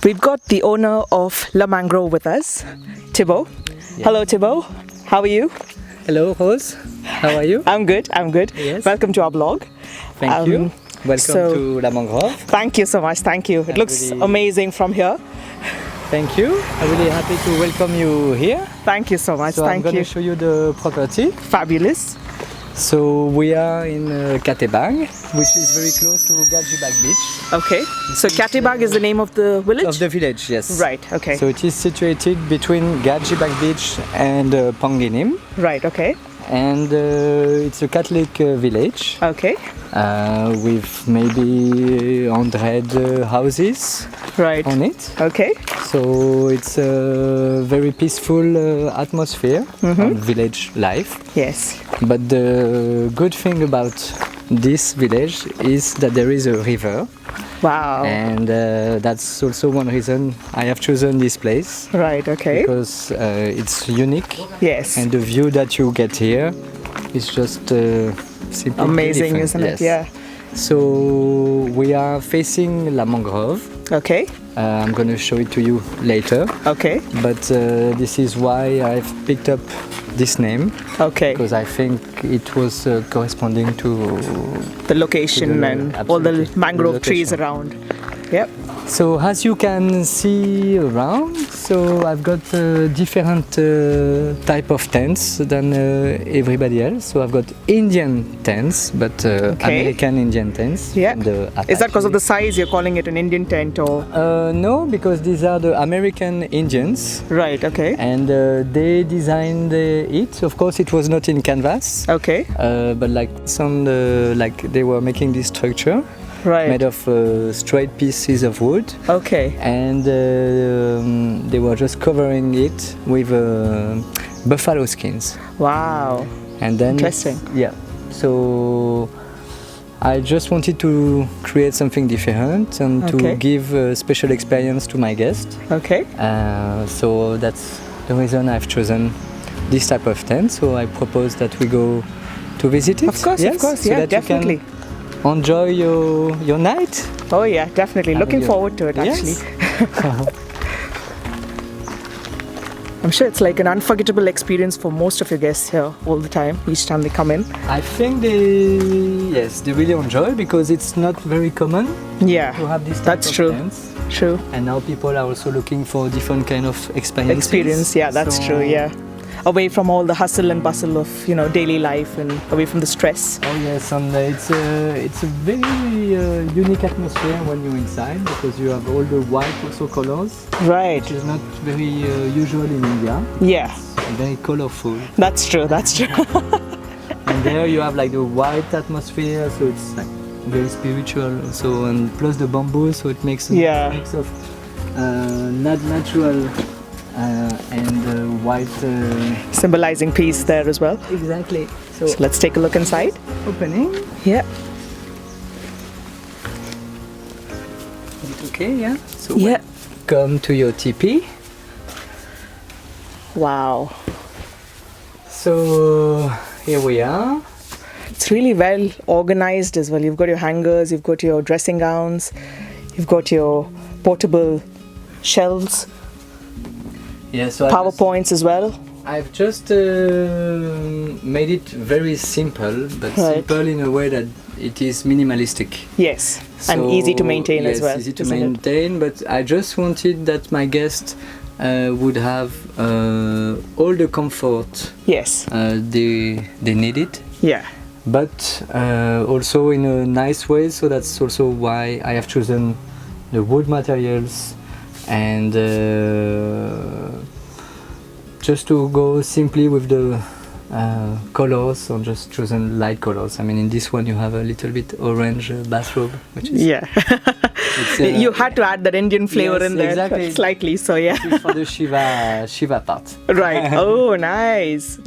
We've got the owner of La Mangrove with us, TIBU. Yeah. Hello, TIBU. How are you? Hello, Rose. How are you? I'm good. Yes. Welcome to our blog. Thank you. Welcome to La Mangrove. Thank you so much. Thank you. It looks really amazing from here. Thank you. I'm really happy to welcome you here. Thank you so much. So I'm Thank going you. to show you the property. Fabulous. So we are in Galgibagh, which is very close to Galgibagh beach. Okay. So Galgibagh is the name of the village? Of the village, yes. Right. Okay. So it is situated between Galgibagh beach and Panginim. Right. Okay. And it's a Catholic village. Okay. With maybe 100 houses Right. on it. Okay. So it's a very peaceful atmosphere on village life. Yes. But the good thing about this village is that there is a river. Wow. And that's also one reason I have chosen this place. Right. Okay. Because it's unique. Yes. And the view that you get here is just simply amazing, different. isn't it? Yes. Yeah. So we are facing La Mangrove. Okay. I'm going to show it to you later. Okay. But this is why I've picked up this name. Okay. Because I think it was corresponding to the location and all the mangrove trees around. Yep. So as you can see around, so I've got different type of tents than everybody else. So I've got Indian tents, but American Indian tents. Yeah. Is that because of the size you're calling it an Indian tent or? No, because these are the American Indians. Right. Okay. And they designed it. Of course, it was not in canvas. Okay. But like like they were making this structure. Right. Made of straight pieces of wood. Okay. And they were just covering it with buffalo skins. Wow. And then interesting. Yeah. So I just wanted to create something different and to give a special experience to my guests. Okay. So that's the reason I've chosen this type of tent. So I propose that we go to visit it. Of course, yes? of course, so yeah, that definitely. You can enjoy your night. Oh yeah, definitely. Looking forward to it actually. Yes. I'm sure it's like an unforgettable experience for most of your guests here all the time, each time they come in. I think they really enjoy because it's not very common to have this type of tents. True. And now people are also looking for different kind of experiences. Yeah, that's true, yeah. Away from all the hustle and bustle of daily life and away from the stress. Oh yes, and it's a very unique atmosphere when you're inside because you have all the white also colors. Right. Which is not very usual in India. Yeah. It's very colorful. That's true. And there you have like the white atmosphere, so it's like very spiritual also, and plus the bamboo, so it makes a mix of natural and white. Symbolizing peace there as well. Exactly. So let's take a look inside. Opening. Yeah. Okay, yeah. So come to your teepee. Wow. So here we are. It's really well organized as well. You've got your hangers, you've got your dressing gowns, you've got your portable shelves. Yeah, so PowerPoints as well. I've just made it very simple, but simple in a way that it is minimalistic. Yes, so, and easy to maintain as well. Easy to maintain, but I just wanted that my guests would have all the comfort they needed. Yeah. But also in a nice way, so that's also why I have chosen the wood materials and just to go simply with the colors, or just chosen light colors. I mean, in this one you have a little bit orange bathrobe, which is you had to add that Indian flavor in there slightly, so for the Shiva part. Right. Oh, nice.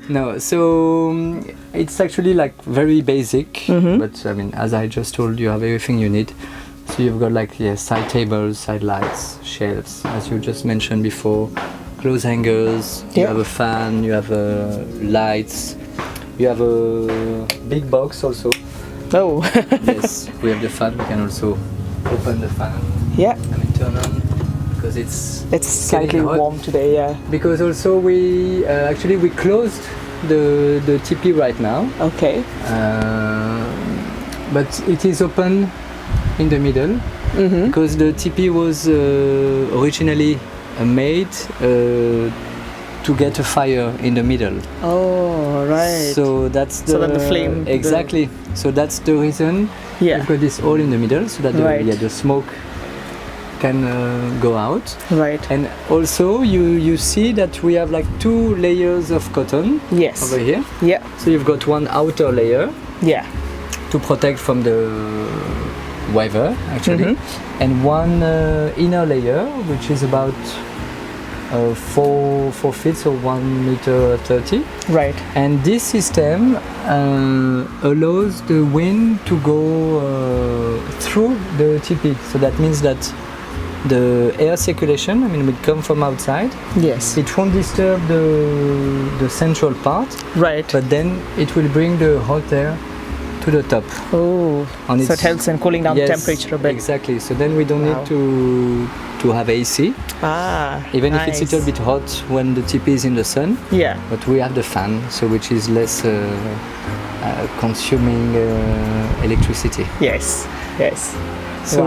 No, so it's actually like very basic, but I mean, as I just told you, have everything you need. So you've got like side tables, side lights, shelves, as you just mentioned before, clothes hangers, you have a fan, you have lights, you have a big box also. Oh. Yes, we have the fan, we can also open the fan. Yeah. And turn on because it's slightly getting hot. warm today, yeah. Because also we actually we closed the teepee right now. Okay. But it is open in the middle because the teepee was originally made to get a fire in the middle. Oh, right. So that's so that the flame. Exactly. So that's the reason. Yeah. We've got this hole in the middle so that the smoke can go out. Right. And also you see that we have like 2 layers of cotton. Yes. Over here. Yeah. So you've got one outer layer. Yeah. To protect from the weather actually, and one inner layer which is about 4 feet, so 1 meter 30. Right. And this system allows the wind to go through the teepee. So that means that the air circulation, I mean, will come from outside. Yes. It won't disturb the central part. Right. But then it will bring the hot air to the top. Oh, so it helps in cooling down the temperature a bit. Exactly. So then we don't need to have AC. Even if it's a little bit hot when the teepee is in the sun. Yeah. But we have the fan, so which is less consuming electricity. Yes. Yes. So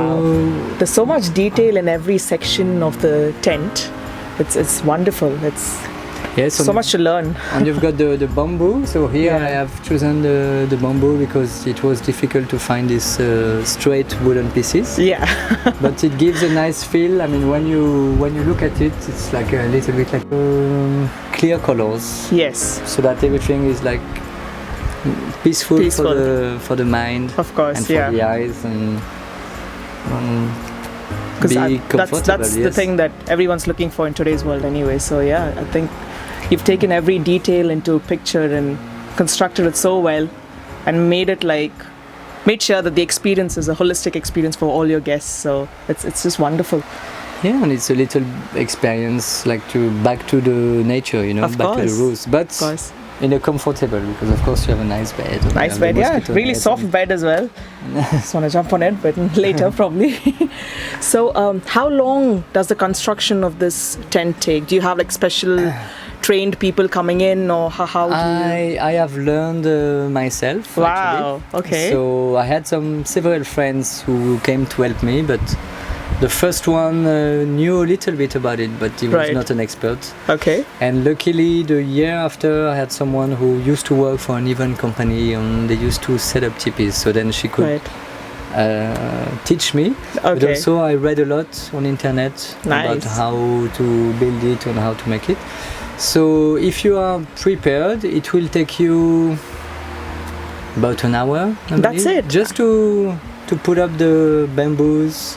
there's so much detail in every section of the tent. It's wonderful. It's so much to learn. And you've got the bamboo. So here I have chosen the bamboo because it was difficult to find these straight wooden pieces. Yeah. But it gives a nice feel. I mean, when you look at it, it's like a little bit like clear colors. Yes. So that everything is like peaceful. For the mind. Of course. And for the eyes and. Because that's the thing that everyone's looking for in today's world anyway. So yeah, I think you've taken every detail into picture and constructed it so well and made sure that the experience is a holistic experience for all your guests. So it's just wonderful. Yeah, and it's a little experience like back to the nature, back to the roots. But of course. In a comfortable, because of course you have a nice bed. Nice bed, yeah. Really soft bed as well. Just want to jump on it, but later probably. So how long does the construction of this tent take? Do you have like special trained people coming in, or how do you... I have learned myself. Wow, actually. Okay. So I had several friends who came to help me, but the first one knew a little bit about it, but he was not an expert. Okay. And luckily, the year after, I had someone who used to work for an event company, and they used to set up teepees. So then she could teach me. Okay. But also, I read a lot on internet about how to build it and how to make it. So if you are prepared, it will take you about an hour. That's it. Just to put up the bamboos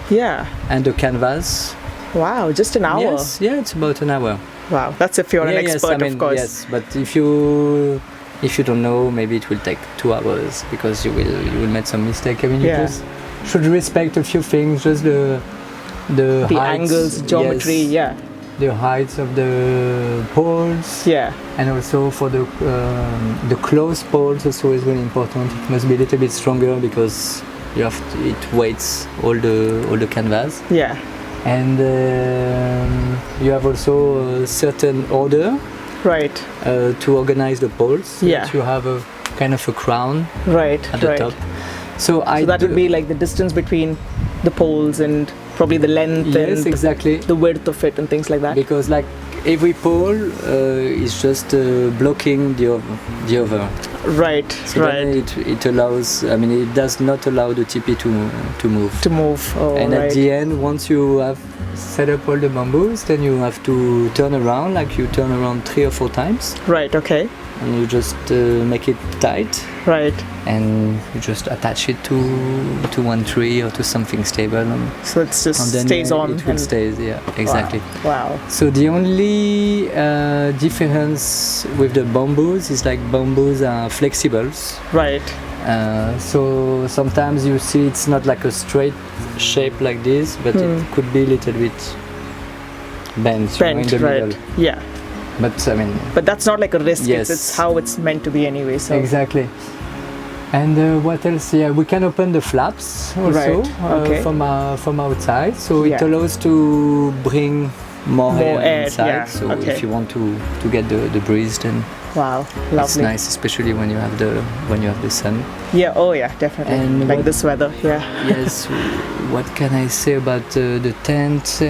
and the canvas. Wow, just an hour? Yes, it's about an hour. Wow, that's if you're an expert, of course. Yes, but if you don't know, maybe it will take 2 hours because you will make some mistake. I mean, you just should respect a few things, just the heights, angles, geometry, the heights of the poles, and also for the close poles also is really important. It must be a little bit stronger because it weights all the canvas. Yeah. And you have also a certain order. Right. To organize the poles. Yeah. You have a kind of a crown. Right. At the top. So that would be like the distance between the poles and probably the length and exactly. the width of it and things like that. Because like every pole is just blocking the other. Right. So then it allows. I mean, it does not allow the teepee to move. To move. Oh, and at the end, once you have set up all the bamboos, then you have to turn around. Like you turn around 3 or 4 times. Right. Okay. And you just make it tight. Right. And you just attach it to one tree or to something stable. So it just stays on. It will stay, exactly. Wow. So the only difference with the bamboos is like bamboos are flexibles. Right. So sometimes you see it's not like a straight shape like this, but it could be a little bit bent in the middle. Yeah. But I mean. But that's not like a risk. Yes. It's how it's meant to be anyway. So. Exactly. And what else? Yeah, we can open the flaps also from outside, so it allows to bring more air inside. Yeah. So if you want to get the breeze, then lovely. It's nice, especially when you have the sun. Yeah. Oh yeah, definitely. And like this weather. Yeah. Yes. What can I say about the tent?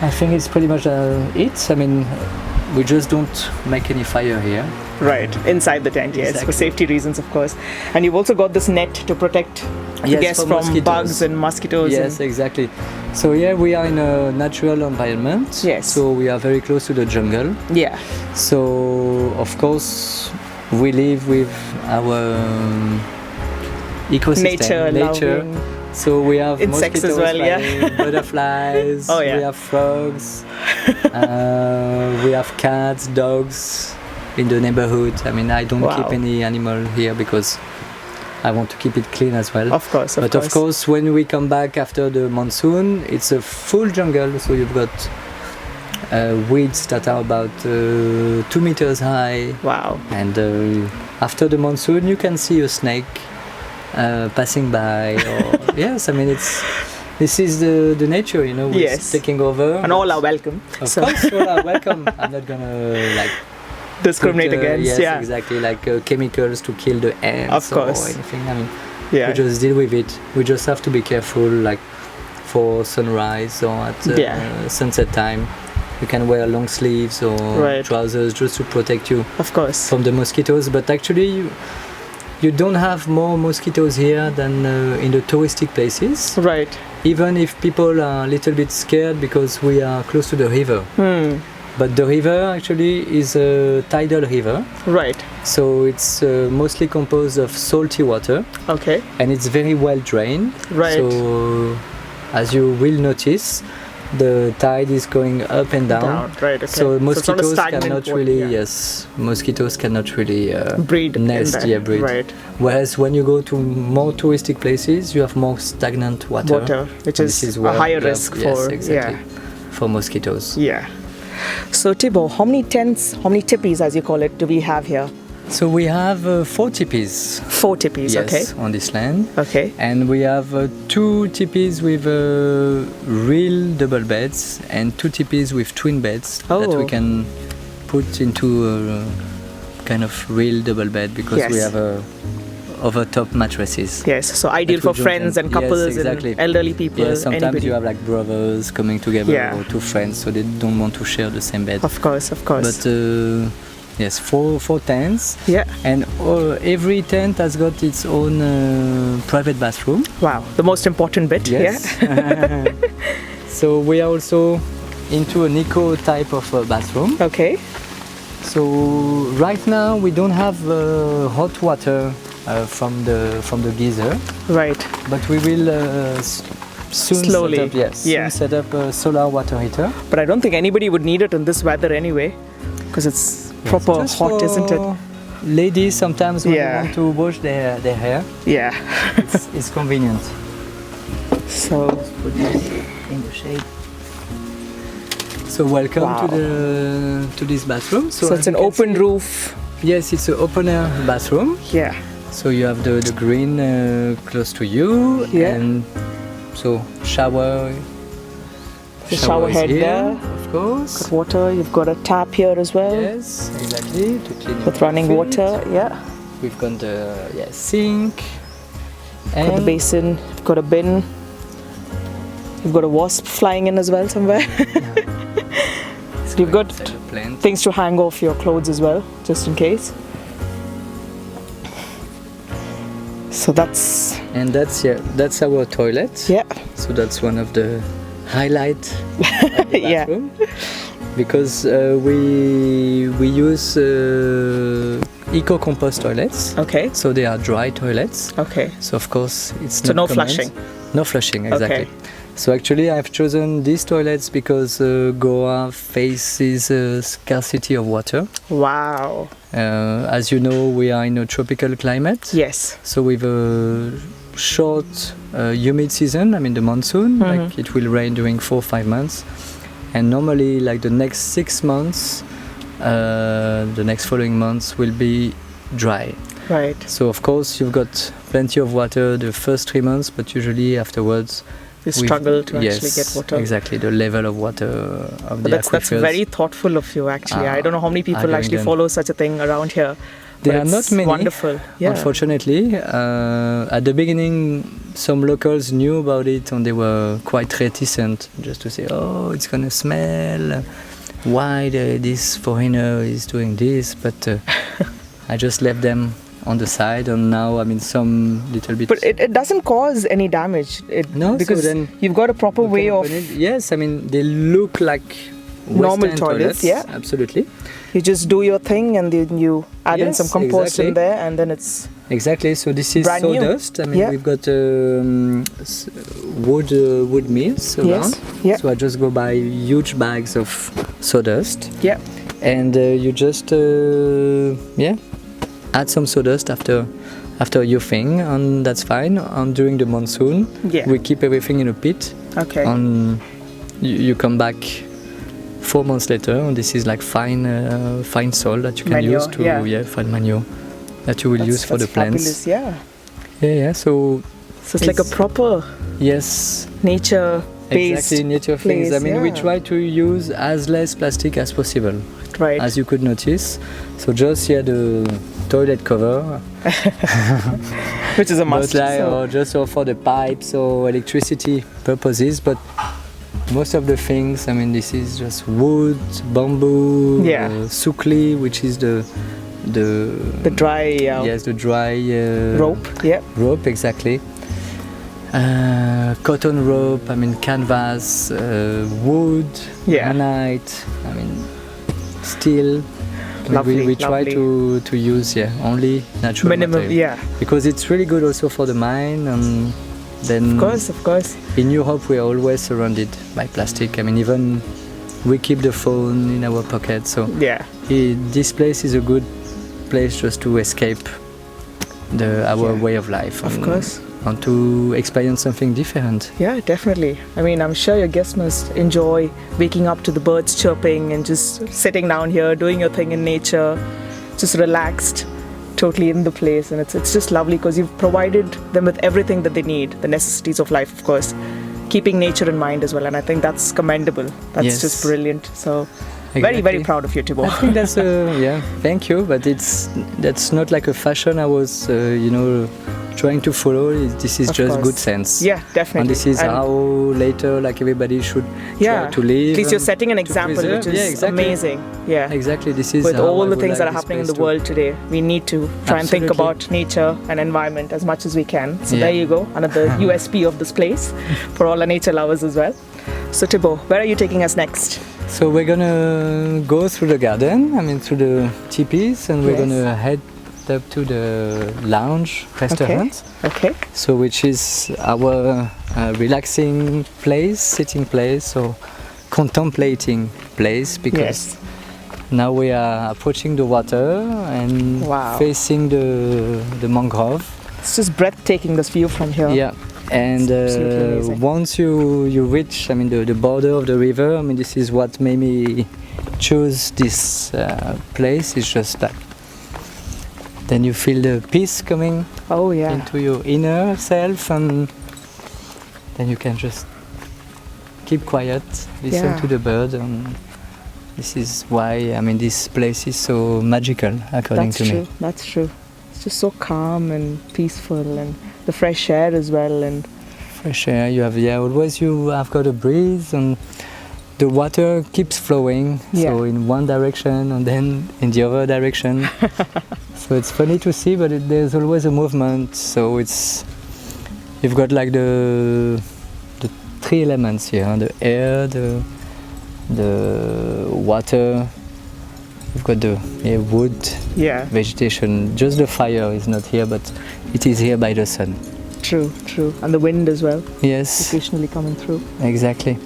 I think it's pretty much it. I mean, we just don't make any fire here. Right, inside the tent, yes, for safety reasons, of course. And you've also got this net to protect the guests from bugs and mosquitoes. Yes, exactly. So yeah, we are in a natural environment. Yes. So we are very close to the jungle. Yeah. So of course we live with our ecosystem, nature. So we have insects mosquitoes, as well, butterflies. Oh yeah. We have frogs. We have cats, dogs. In the neighborhood. I mean, I don't keep any animal here because I want to keep it clean as well. Of course, But of course, when we come back after the monsoon, it's a full jungle. So you've got weeds that are about 2 meters high. Wow. And after the monsoon, you can see a snake passing by. Yes, I mean, this is the nature, you know, it's taking over. And all are welcome. Of course, all are welcome. I'm not gonna discriminate against. Yes, exactly, like chemicals to kill the ants. Of course. Or anything. I mean, we just deal with it. We just have to be careful, like for sunrise or at sunset time. You can wear long sleeves or trousers just to protect you, of course, from the mosquitoes. But actually, you don't have more mosquitoes here than in the touristic places. Right. Even if people are a little bit scared because we are close to the river. But the river actually is a tidal river. Right. So it's mostly composed of salty water. Okay. And it's very well drained. Right. So as you will notice, the tide is going up and down. Right. Okay. So mosquitoes cannot really, mosquitoes cannot really breed. Nest. Breed. Right. Whereas when you go to more touristic places, you have more stagnant water. Which is a higher risk for mosquitoes. Yeah. So TIBU, how many tents, how many tipis as you call it, do we have here? So we have 4 tipis. 4 tipis, yes, on this land. Okay. And we have 2 tipis with real double beds and 2 tipis with twin beds that we can put into a kind of real double bed because we have over-top mattresses. Yes, so ideal for friends and couples and elderly people. Yeah, sometimes you have like brothers coming together or 2 friends, so they don't want to share the same bed. Of course. But yes, 4 tents. Yeah. And every tent has got its own private bathroom. Wow, the most important bit. Yes. Yeah. So we are also into an eco type of bathroom. Okay. So right now we don't have hot water from the geyser. Right. But we will soon slowly set up a solar water heater. But I don't think anybody would need it in this weather anyway, because it's proper hot, isn't it? Ladies sometimes when they want to wash their hair. Yeah. it's convenient. So let's put this in the shade. So welcome to this bathroom. So it's an open roof. Yes, it's an open air bathroom. Yeah. So you have the green close to you, and so shower. The shower head here, there, of course. Got water. You've got a tap here as well. Yes, exactly. To clean with running water. Yeah. We've got the sink. And got the basin. You've got a bin. You've got a wasp flying in as well somewhere. So you've got things to hang off your clothes as well, just in case. So that's our toilet. Yeah. So that's one of the highlights of the bathroom. Because we use eco compost toilets. Okay. So they are dry toilets. Okay. So of course it's not no flushing. No flushing, exactly. Okay. So actually I've chosen these toilets because Goa faces a scarcity of water. Wow. As you know, we are in a tropical climate. Yes. So with a short humid season, I mean the monsoon, like it will rain during 4 or 5 months. And normally like the next 6 months, the next following months will be dry. Right. So of course you've got plenty of water the first 3 months, but usually afterwards you struggle to actually get water. Exactly, the level of water of the that's aquifers. very thoughtful of you, actually. I don't know how many people actually follow such a thing around here. There are not many, wonderful. Yeah. Unfortunately. At the beginning, some locals knew about it and they were quite reticent, just to say, oh, it's going to smell. Why this foreigner is doing this? But I just left them on the side, and now some little bit. But it doesn't cause any damage. No, because so then you've got a proper way of. Yes, they look like normal toilets. Yeah, absolutely. You just do your thing, and then you add in some compost in there, and then it's exactly. So this is sawdust. We've got wood mills around. Yes. Yeah. So I just go buy huge bags of sawdust. Yeah. And you just add some sawdust after your thing, and that's fine. And during the monsoon, we keep everything in a pit. Okay. And you come back 4 months later, and this is like fine soil that you can use to fine manure that you will use for the plants. Fabulous, yeah. So it's like a proper nature. Exactly, nature things. We try to use as less plastic as possible. Right. As you could notice. So just the toilet cover, which is a must. Or just for the pipes or electricity purposes, but most of the things, this is just wood, bamboo, sukli, which is the dry the dry rope. Yeah. Rope, exactly. Cotton rope, canvas, wood, granite, steel. Lovely, we try to use only natural minimum material. Because it's really good also for the mind, and then of course in Europe we are always surrounded by plastic. Even we keep the phone in our pocket, so this place is a good place just to escape our way of life, of course, and to experience something different. Yeah, definitely. I'm sure your guests must enjoy waking up to the birds chirping and just sitting down here, doing your thing in nature, just relaxed, totally in the place. And it's just lovely because you've provided them with everything that they need, the necessities of life, of course, keeping nature in mind as well. And I think that's commendable. That's just brilliant. So very, very proud of you, Thibaut. I think that's thank you. But that's not like a fashion I was, trying to follow. This is just good sense. Yeah, definitely. And this is how later everybody should try to live. At least you're setting an example, which is amazing. Yeah, exactly. This is with all the things that are happening in the world today. We need to try and think about nature and environment as much as we can. So there you go, another USP of this place for all the nature lovers as well. So Thibaut, where are you taking us next? So we're gonna go through the garden, through the teepees, and we're gonna head up to the lounge restaurant. Okay. So which is our relaxing place, sitting place, so contemplating place, because now we are approaching the water and facing the mangrove. It's just breathtaking, this view from here. Yeah. And once you reach, the border of the river, this is what made me choose this place. It's just that. Then you feel the peace coming into your inner self, and then you can just keep quiet, listen to the bird, and this is why this place is so magical, according to me. That's true. It's just so calm and peaceful, and the fresh air as well. And fresh air, you have always you have got a breeze, and the water keeps flowing, so in one direction and then in the other direction. So it's funny to see, but there's always a movement. So you've got the three elements here: the air, the water. You've got the wood, vegetation. Just the fire is not here, but it is here by the sun. True, and the wind as well. Yes, occasionally coming through. Exactly.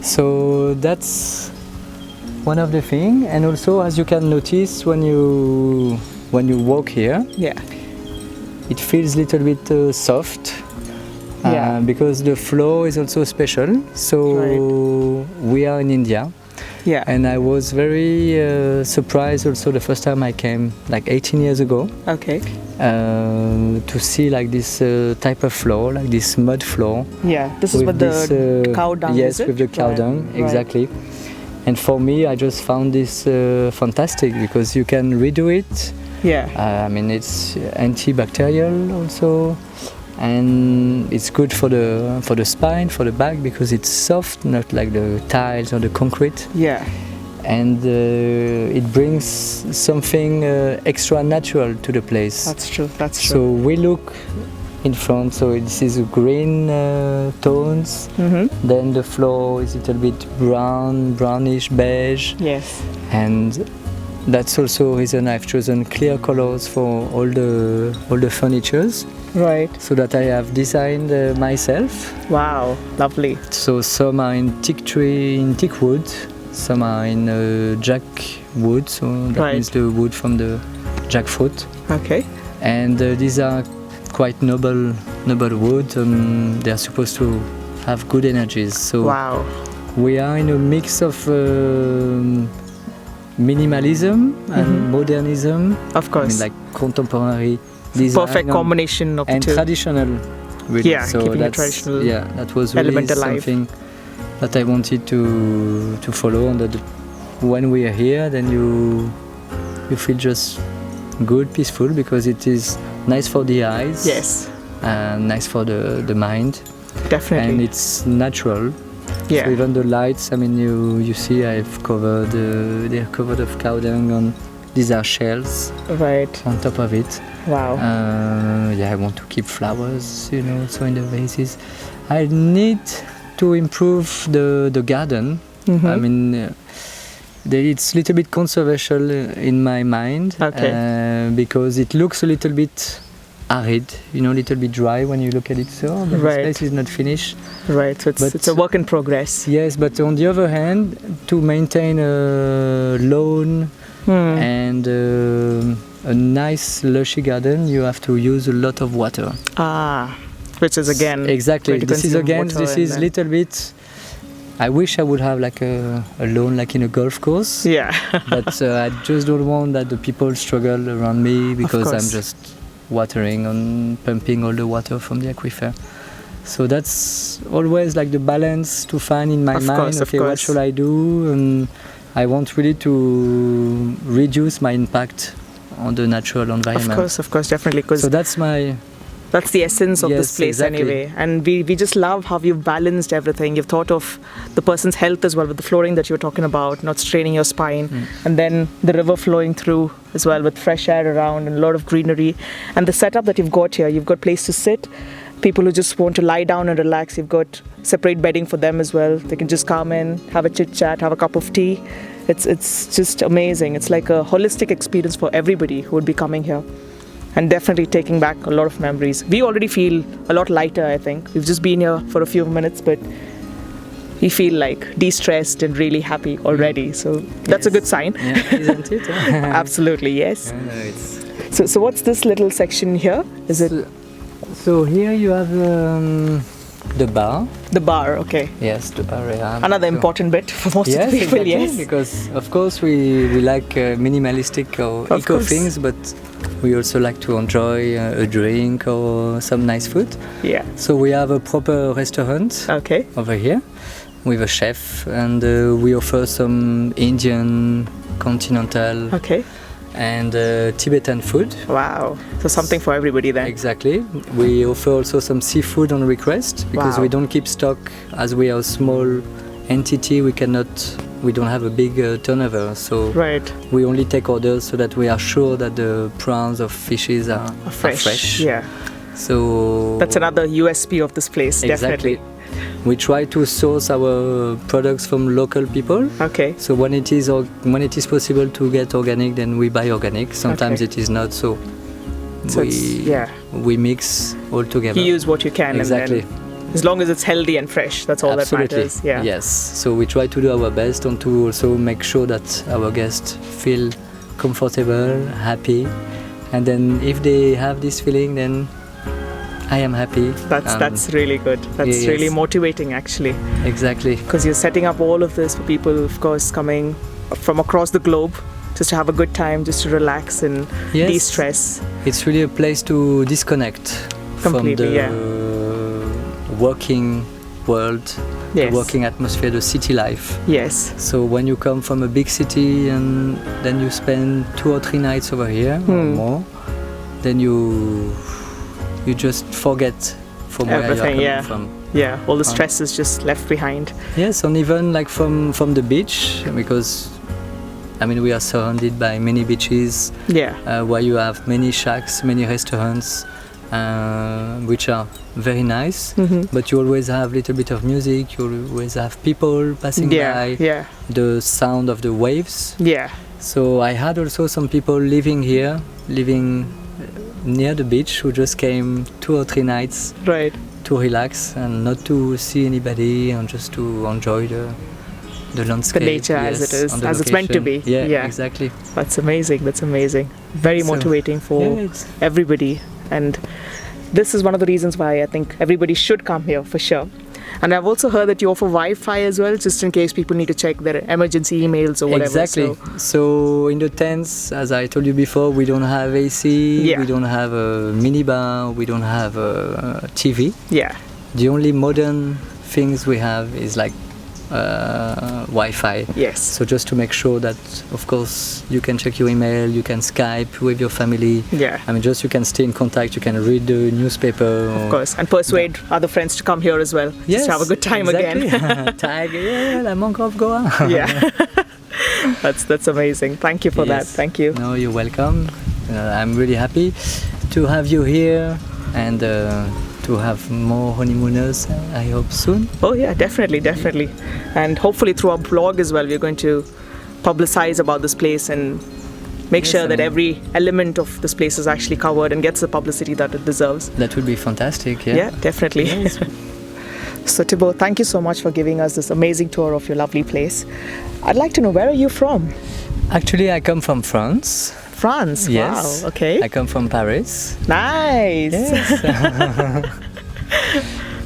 So that's one of the things, and also as you can notice when you walk here, it feels a little bit soft, because the flow is also special. So we are in India, Yeah. And I was very surprised also the first time I came, like 18 years ago, Okay. to see like this type of floor, like this mud floor. Yeah. This is with the cow dung. Yes, is it? with the cow Right. dung, Right. exactly. And for me, I just found this fantastic because you can redo it. Yeah. I mean, it's antibacterial also, and it's good for the spine, for the back, because it's soft, not like the tiles or the concrete. Yeah. And it brings something extra natural to the place. That's true. That's true. So we look in front, so this is green tones. Mm-hmm. Then the floor is a little bit brownish beige, Yes. and that's also the reason I've chosen clear colors for all the furnitures, Right. so that I have designed myself. Wow. Lovely. So some are in teak wood, some are in jack wood, so that Right. means the wood from the jackfruit, Okay. and these are quite noble wood, and they are supposed to have good energies. So Wow. we are in a mix of minimalism and modernism. Of I course. mean, like contemporary design Perfect combination of the and two. traditional. Really. Yeah, so keeping the that's, traditional yeah, that was really element alive. something that I wanted to follow. And that when we are here, then you feel just good, peaceful, because it is nice for the eyes. Yes. And nice for the mind. Definitely. And it's natural. Yeah. So even the lights, I mean, you see I've covered, they're covered of cow dung on, these are shells Right. on top of it. Wow. Yeah, I want to keep flowers, so in the vases. I need to improve the garden. Mhm. I mean, it's a little bit controversial in my mind. Okay. Because it looks a little bit arid, a little bit dry when you look at it. So but Right. this place is not finished. Right. So it's a work in progress. Yes, but on the other hand, to maintain a lawn and a nice lushy garden, you have to use a lot of water. Ah. Which is again. Exactly. going to This is consume again. water This and is then- little bit. I wish I would have like a lawn like in a golf course. Yeah. But I just don't want that the people struggle around me, because I'm course. just watering and pumping all the water from the aquifer. So that's always like the balance to find in my Of mind. course, of Okay, what course. should I do? And I want really to reduce my impact on the natural environment. Of course, definitely. Because So that's my that's the essence of this Yes, place exactly. anyway. And we just love how you've balanced everything. You've thought of the person's health as well, with the flooring that you were talking about, not straining your spine. And then the river flowing through as well, with fresh air around and a lot of greenery. And the setup that you've got here, you've got place to sit. People who just want to lie down and relax, you've got separate bedding for them as well. They can just come in, have a chit chat, have a cup of tea. It's just amazing. It's like a holistic experience for everybody who would be coming here. And definitely taking back a lot of memories. We already feel a lot lighter, I think. We've just been here for a few minutes, but we feel like de-stressed and really happy already. So that's a good sign. Yeah, isn't it? Absolutely, yes. No, it's So what's this little section here? Is it so here you have the bar. the bar? Okay. Yes, the bar area. Another So- important bit for most Yes, of the people, exactly, yes. because of course we like minimalistic or Of eco course. things, but we also like to enjoy a drink or some nice food. Yeah. So we have a proper restaurant Okay. over here with a chef, and we offer some Indian, continental, Okay. and Tibetan food. Wow. So something for everybody then. Exactly. We offer also some seafood on request, because Wow. we don't keep stock. As we are a small entity, we don't have a big turnover. So Right. we only take orders so that we are sure that the prawns or fishes are fresh. Yeah. So That's another USP of this place, exactly. definitely. We try to source our products from local people. Okay. So when it is possible to get organic, then we buy organic. Sometimes Okay. it is not. So So it's- we mix all together. You use what you can, Exactly. and then as long as it's healthy and fresh, that's all Absolutely. that matters. Yeah. Yes. So we try to do our best and to also make sure that our guests feel comfortable, happy, and then if they have this feeling, then I am happy. That's really good. That's really motivating, actually. Exactly. Because you're setting up all of this for people, of course, coming from across the globe, just to have a good time, just to relax and de-stress. It's really a place to disconnect completely, from the working world, the working atmosphere, the city life. Yes. So when you come from a big city and then you spend 2 or 3 nights over here or more, then you just forget from where you're coming from. Yeah, all the stress is just left behind. Yes, and even like from the beach, because I mean we are surrounded by many beaches. Where you have many shacks, many restaurants, which are very nice. But you always have a little bit of music. You always have people passing by. The sound of the waves. So I had also some people living near the beach who just came 2 or 3 nights to relax and not to see anybody and just to enjoy the landscape, the nature as it is, as it's meant to be. Exactly. That's amazing. Very motivating for everybody, and this is one of the reasons why I think everybody should come here for sure. And I've also heard that you offer Wi-Fi as well, just in case people need to check their emergency emails or whatever. Exactly. So in the tents, as I told you before, we don't have AC, we don't have a minibar, we don't have a TV. The only modern things we have is like Wi-Fi. So just to make sure that, of course, you can check your email, you can Skype with your family. I mean, just you can stay in contact, you can read the newspaper. Of course, and persuade other friends to come here as well. Just to have a good time again. Tag, la Mangrove Goa. That's amazing. Thank you for that. Thank you. No, you're welcome. I'm really happy to have you here and to have more honeymooners, I hope soon. Oh yeah, definitely. And hopefully through our blog as well, we're going to publicize about this place and make sure that every element of this place is actually covered and gets the publicity that it deserves. That would be fantastic, Yeah, definitely. So Thibaut, thank you so much for giving us this amazing tour of your lovely place. I'd like to know, where are you from? Actually, I come from France. France? Yes. Wow, okay. I come from Paris. Nice. Yes.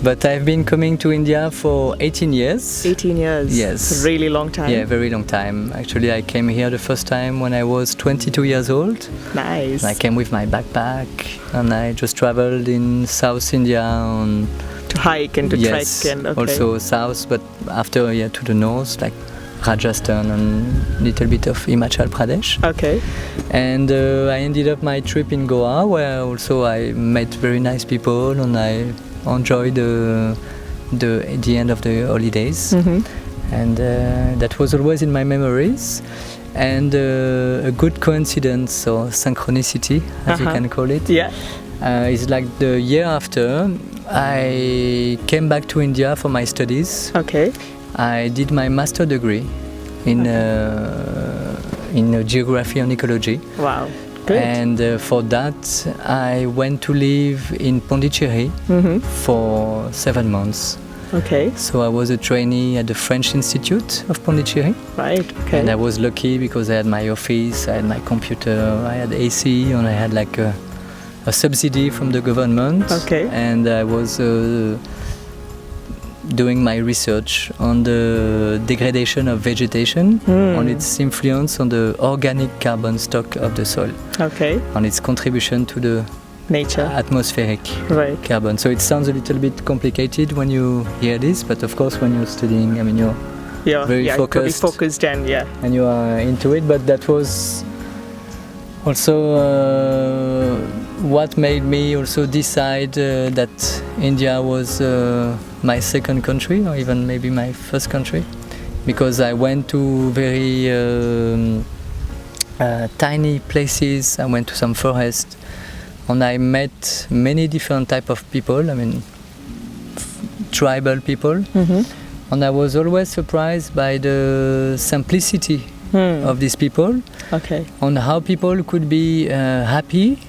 But I've been coming to India for 18 years. 18 years? Yes. It's a really long time. Yeah, very long time. Actually, I came here the first time when I was 22 years old. Nice. And I came with my backpack and I just traveled in South India to hike and to trek and also south, but after to the north, like Rajasthan and a little bit of Himachal Pradesh. Okay. And I ended up my trip in Goa, where also I met very nice people and I enjoyed the end of the holidays. And that was always in my memories. And a good coincidence or synchronicity, as you can call it, is like the year after I came back to India for my studies. Okay. I did my master degree in geography and ecology. Wow, great. And for that, I went to live in Pondicherry for 7 months. Okay. So I was a trainee at the French Institute of Pondicherry. Right, okay. And I was lucky because I had my office, I had my computer, I had AC, and I had like a subsidy from the government. Okay. And I was doing my research on the degradation of vegetation, on its influence on the organic carbon stock of the soil, on its contribution to the nature atmospheric carbon. So it sounds a little bit complicated when you hear this, but of course when you're studying, I mean, you're very focused and you are into it. But that was also what made me also decide that India was my second country, or even maybe my first country, because I went to very tiny places. I went to some forest and I met many different type of people, I mean tribal people, and I was always surprised by the simplicity of these people, on how people could be happy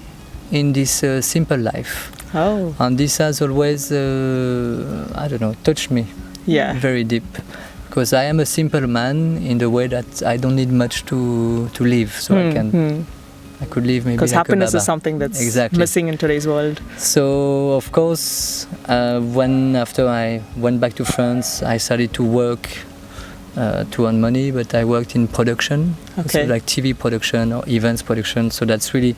in this simple life. And this has always, I don't know, touched me very deep, because I am a simple man in the way that I don't need much to live, so I can I could live maybe because like happiness a Baba. is something that's Exactly. missing in today's world. So of course, when after I went back to France, I started to work to earn money, but I worked in production, Okay. so like TV production or events production. So that's really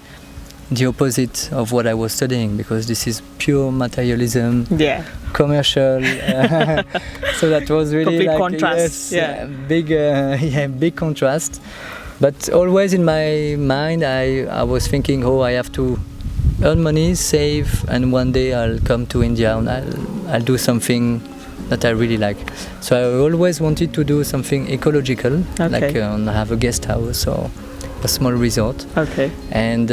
the opposite of what I was studying, because this is pure materialism, Yeah. commercial. So that was really Complete like contrast, yeah. big contrast. But always in my mind, I was thinking, oh, I have to earn money, save, and one day I'll come to India and I'll do something that I really like. So I always wanted to do something ecological, like have a guest house or a small resort. Okay. And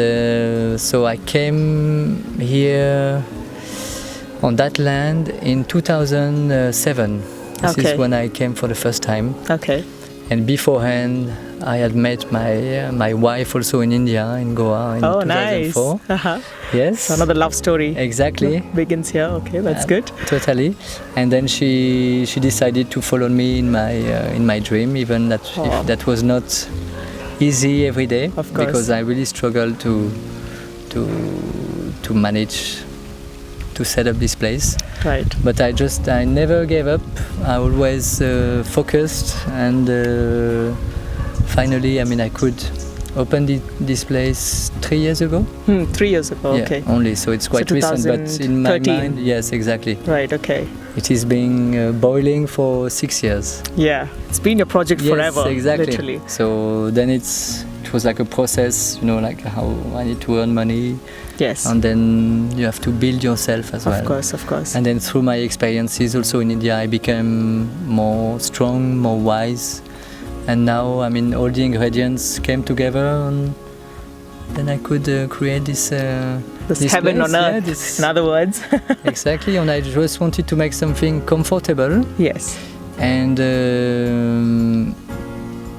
so I came here on that land in 2007. This Okay. is when I came for the first time. Okay. And beforehand, I had met my wife also in India, in Goa, in 2004. Nice. Uh-huh. Yes. So another love story. Exactly. Begins here. Okay, that's good. Totally. And then she decided to follow me in my dream, even if that was not easy every day. Of course. Because I really struggled to manage to set up this place. Right. But I never gave up. I always focused, and finally, I could open this place 3 years ago. 3 years ago. Yeah, Okay. only, so it's quite recent. But in my 2013. mind, yes, exactly. Right. Okay. It is being boiling for 6 years. Yeah. It's been your project forever. Yes, exactly. Literally. So then it was like a process, like how I need to earn money. Yes. And then you have to build yourself as well. Of course. Of course. And then through my experiences also in India, I became more strong, more wise. And now, all the ingredients came together, and then I could create this heaven place. on earth, Yeah, in other words. Exactly. And I just wanted to make something comfortable. Yes. And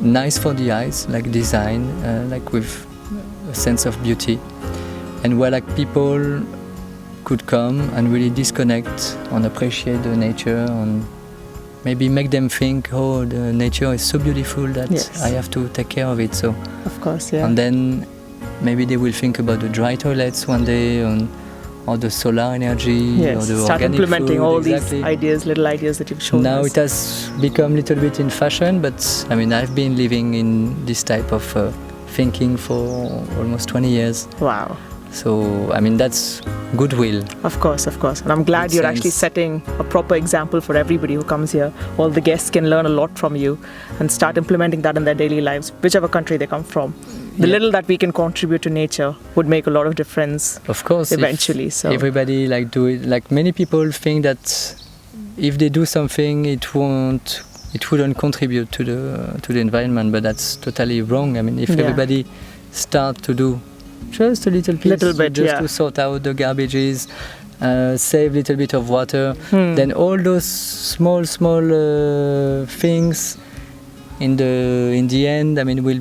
nice for the eyes, like design, like with a sense of beauty. And where like people could come and really disconnect and appreciate the nature, and maybe make them think, oh, the nature is so beautiful that Yes. I have to take care of it. So, Of course. Yeah. and then maybe they will think about the dry toilets one day, or the solar energy, or Yes. the Start organic implementing food. all Exactly. these little ideas that you've shown Now us. it has become a little bit in fashion, but I've been living in this type of thinking for almost 20 years. Wow. So, that's goodwill. Of course, of course. And I'm glad Good you're sense. actually setting a proper example for everybody who comes here. All the guests can learn a lot from you and start implementing that in their daily lives, whichever country they come from. The Yeah. little that we can contribute to nature would make a lot of difference Of course, eventually. if So everybody do it. Like many people think that if they do something, it wouldn't contribute to the environment, but that's totally wrong. If Yeah. everybody start to do just a little piece, Little bit, just yeah. to sort out the garbages, save a little bit of water, then all those small things in the end, will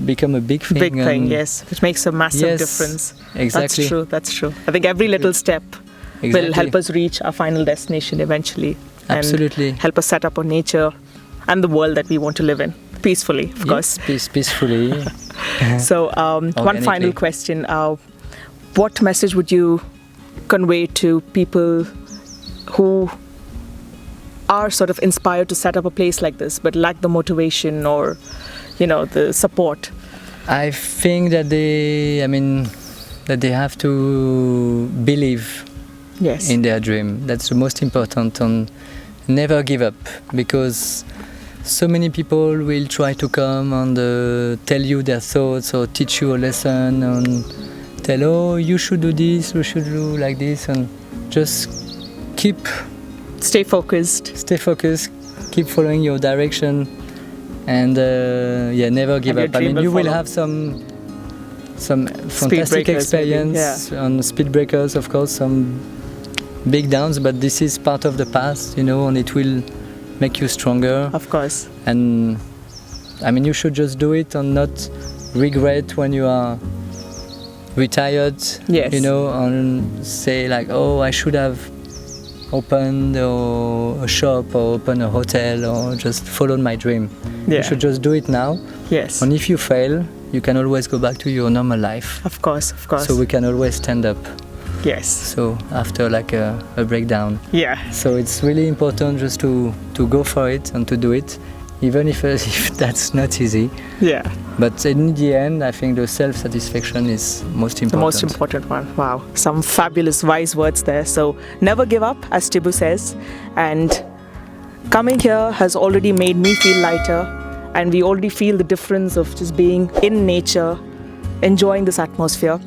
become a big thing. big thing, and yes, which makes a massive Yes, difference. exactly. That's true. I think every little step will Exactly. help us reach our final destination eventually. Absolutely. And help us set up our nature and the world that we want to live in peacefully, of course. Yes, peacefully. So, one final Organically. question. What message would you convey to people who are sort of inspired to set up a place like this but lack the motivation or, the support? I think that they have to believe Yes. in their dream. That's the most important, and never give up, because so many people will try to come and tell you their thoughts or teach you a lesson and tell, oh, you should do this, you should do like this, and just Stay focused. stay focused, keep following your direction, and never give And your up. dream will You will follow. have some fantastic breakers, maybe, experience on speed breakers, of course, some big downs, but this is part of the past, and it will make you stronger. Of course. And you should just do it and not regret when you are retired. Yes. And say like, oh, I should have opened a shop or opened a hotel or just followed my dream. Yeah. You should just do it now. Yes. And if you fail, you can always go back to your normal life. Of course. So we can always stand up. Yes. So after like a breakdown. Yeah. So it's really important just to go for it and to do it, even if that's not easy. Yeah. But in the end, I think the self-satisfaction is most important. The most important one. Wow. Some fabulous wise words there. So never give up, as TIBU says. And coming here has already made me feel lighter. And we already feel the difference of just being in nature, enjoying this atmosphere.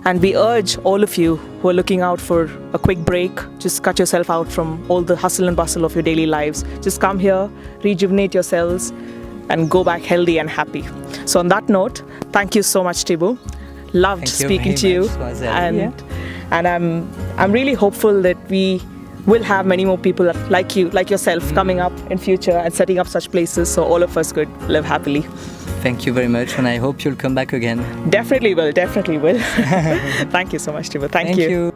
And we urge all of you who are looking out for a quick break, just cut yourself out from all the hustle and bustle of your daily lives. Just come here, rejuvenate yourselves, and go back healthy and happy. So on that note, thank you so much, TIBU. Loved speaking to you. And I'm really hopeful that we will have many more people like you, like yourself, coming up in future and setting up such places so all of us could live happily. Thank you very much, and I hope you'll come back again. Definitely will. Thank you so much, TIBU. Thank you.